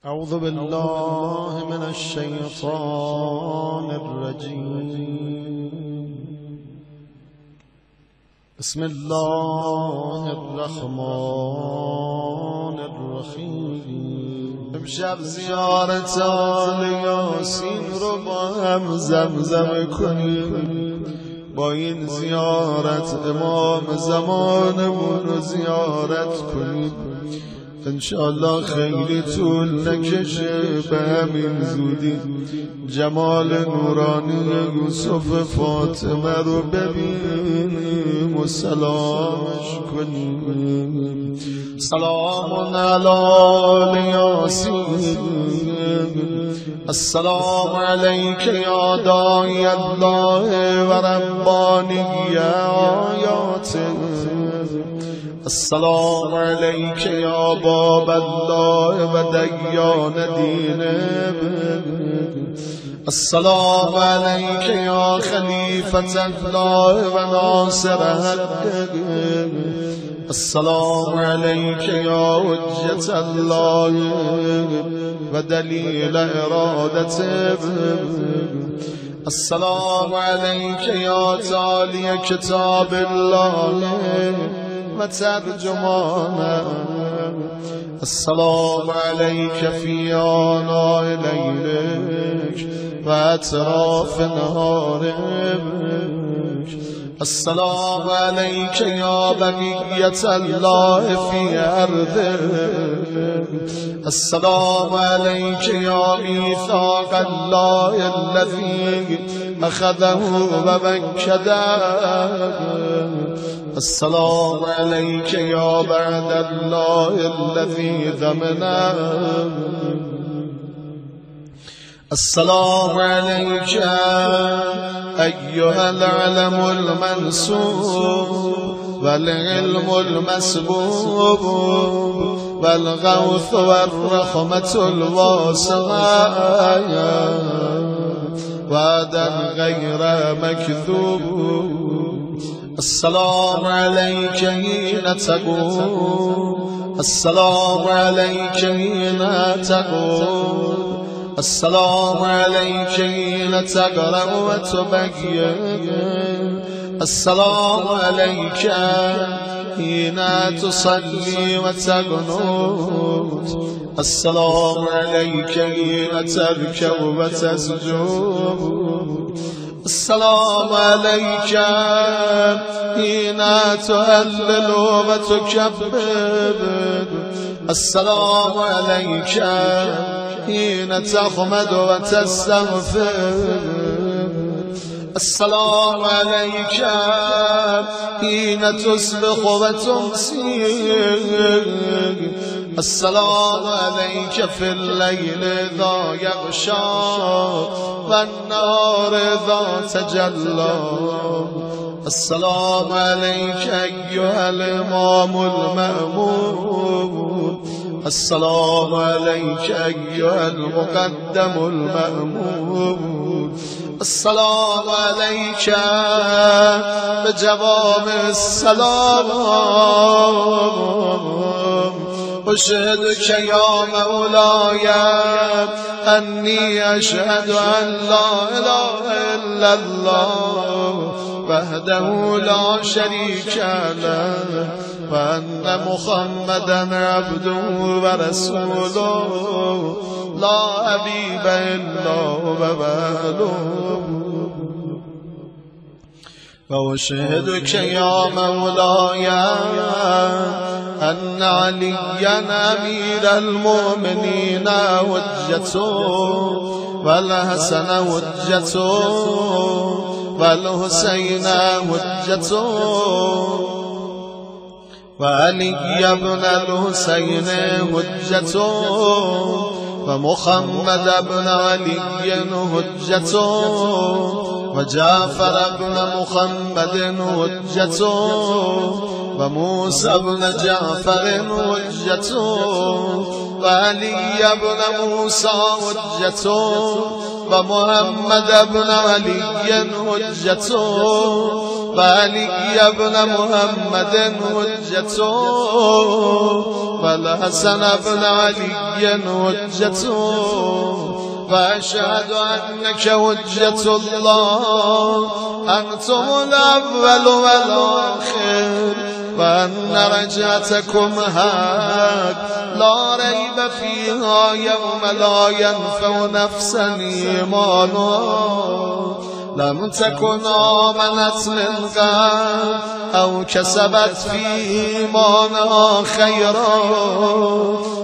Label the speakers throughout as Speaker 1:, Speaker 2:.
Speaker 1: أعوذ بالله من الشيطان الرجيم. بسم الله الرحمن الرحیم. امشب زیارت آل یاسین رو با هم زمزم کنیم. با این زیارت امام زمانمون رو زیارت کنیم. انشاءالله خیلی طول نکشه، به همین زودی جمال نورانی یوسف فاطمه رو ببینیم و سلامش کنیم. سلام علی آل یاسین. السلام علیک یا داعی الله و ربانی آیاته. السلام علیک یا باب الله و دیان دینه. السلام علیک یا خلیفة الله و ناصر حق. السلام علیک یا حجة الله و دلیل ارادته. السلام علیک یا تالی کتاب الله و ترجمانه. السلام علیک فی آناء لیلک و اطراف نهارک. السلام علیک یا بقیت الله فی ارضه. السلام علیک یا میثاق الله الذی اخذه و مکده. السلام علیک یا بعد الله الذی ضمنه. السلام علیک ایها العلم المنصوب والعلم المسبوب والغوث والرحمة الواسعة وعدا غير مكذوب. السلام عليك حين تقوم. السلام عليك حين تقوم. السلام عليك حين تقرأ وتبين. السلام عليك حين تصلي وتقنت. السلام عليك حين تركب وتسجد. السلام عليك حين تهلل وتكبر. السلام عليك حين تحمد وتستغفر. السلام عليك حين تصبح وتمسي. السلام عليك في الليل إذا يغشى والنهار إذا تجلى. السلام عليك أيها الإمام المأمون. السلام عليك أيها المقدم المأمون. السلام عليك بجواب السلام. أشهدك يا مولاي أني أشهد أن لا إله إلا الله وحده لا شريك له وأن محمدا عبده ورسوله لا حبيب إلا وباله. وأشهدك يا مولاي أن عليا أمير المؤمنين حجته والحسن حجته والحسين حجته وعلي بن الحسين حجته ومحمد بن علي حجته وجعفر بن محمد حجته وموسى بن جعفر حجته وعلي بن موسى حجته ومحمد بن علي حجته وعلي بن محمد حجة والحسن بن علي حجة وأشهد أنك حجة الله أنتم الأول والآخر وأن رجعتكم حق لا ريب فيها يوم لا ينفع نفسا إيمانها لم تكن آمنت من قبل أو كسبت في إيمانها خيرا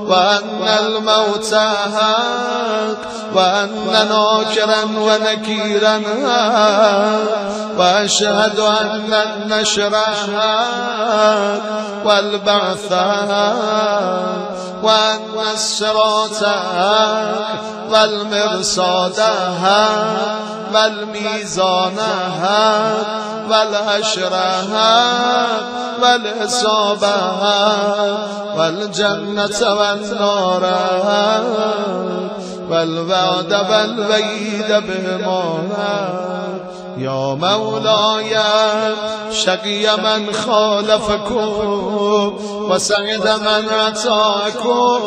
Speaker 1: وأن الموت حق وأن ناكرا ونكيرا حق وأشهد أن النشر حق والبعث حق وأن الصراط حق والمرصاد حق والميزان حق والحشر حق والحساب حق والجنة والنار حق والوعد والوعيد بهما حق يا مولاي شقي من خالفكم وسعد من عطاكم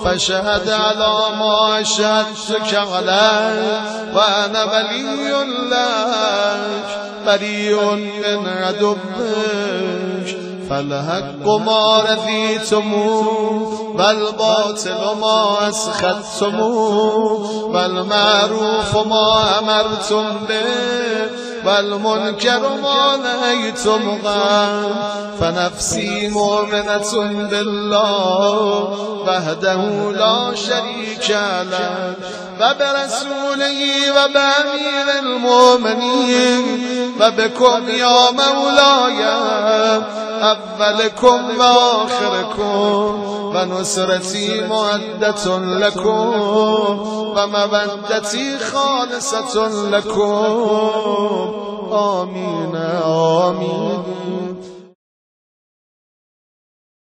Speaker 1: فشهد على ما شهدتك عليه وأنا ولي لك بريء من عدوك فالحق ما رضيتموه والباطل ما أسخطتموه والمعروف ما أمرتم به والمنكر ما نهيتم عنه فنفسي مؤمنة بالله وحده لا شريك له وبرسوله وبأمير المؤمنين وبكم يا مولاي أولكم وآخركم ونصرتي مودة لكم ومودتي خالصة لكم آمين آمين